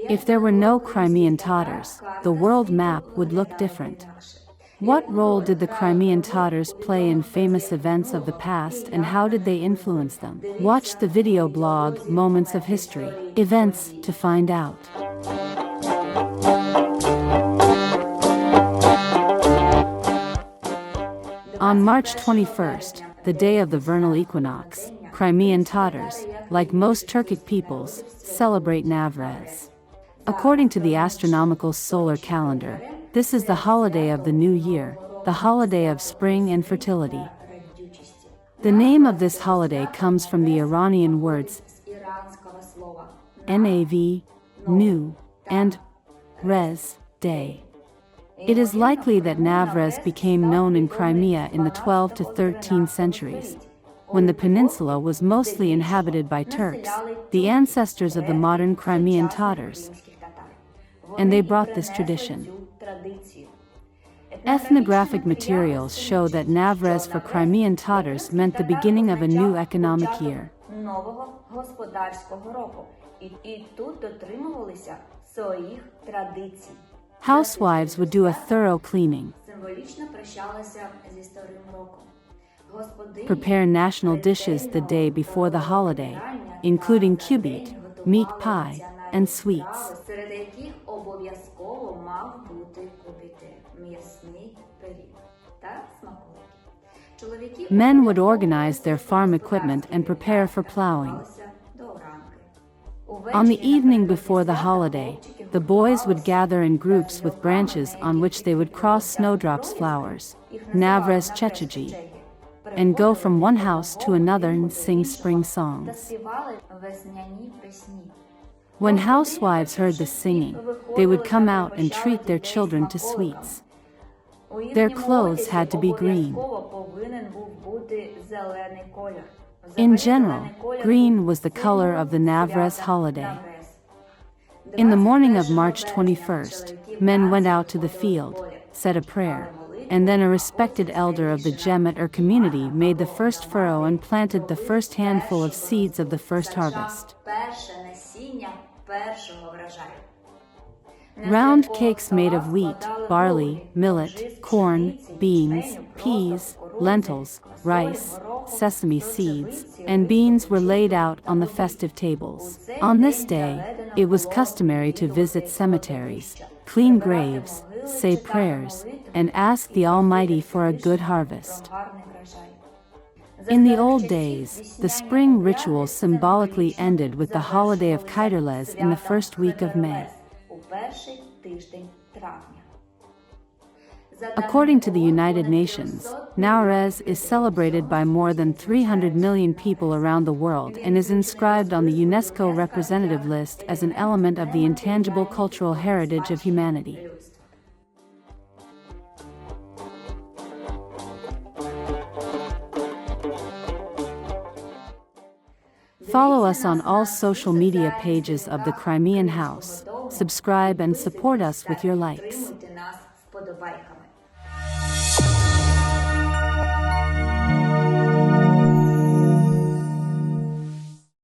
If there were no Crimean Tatars, the world map would look different. What role did the Crimean Tatars play in famous events of the past and how did they influence them? Watch the video blog, Moments of History, Events, to find out. On March 21st, the day of the vernal equinox, Crimean Tatars, like most Turkic peoples, celebrate Navrez. According to the astronomical solar calendar, this is the holiday of the new year, the holiday of spring and fertility. The name of this holiday comes from the Iranian words Nav, new, and Rez, day. It is likely that Navrez became known in Crimea in the 12th to 13th centuries, when the peninsula was mostly inhabited by Turks, the ancestors of the modern Crimean Tatars. And they brought this tradition. Ethnographic materials show that Navrez for Crimean Tatars meant the beginning of a new economic year. Housewives would do a thorough cleaning, prepare national dishes the day before the holiday, including kubit, meat pie, and sweets. Men would organize their farm equipment and prepare for plowing. On the evening before the holiday, the boys would gather in groups with branches on which they would cross snowdrops flowers, Navrez Chechiji, and go from one house to another and sing spring songs. When housewives heard the singing, they would come out and treat their children to sweets. Their clothes had to be green. In general, green was the color of the Navrez holiday. In the morning of March 21st, men went out to the field, said a prayer, and then a respected elder of the Jemet or community made the first furrow and planted the first handful of seeds of the first harvest. Round cakes made of wheat, barley, millet, corn, beans, peas, lentils, rice, sesame seeds, and beans were laid out on the festive tables. On this day, it was customary to visit cemeteries, clean graves, say prayers, and ask the Almighty for a good harvest. In the old days, the spring ritual symbolically ended with the holiday of Kayderlez in the first week of May. According to the United Nations, Nawrez is celebrated by more than 300 million people around the world and is inscribed on the UNESCO representative list as an element of the intangible cultural heritage of humanity. Follow us on all social media pages of the Crimean House. Subscribe and support us with your likes.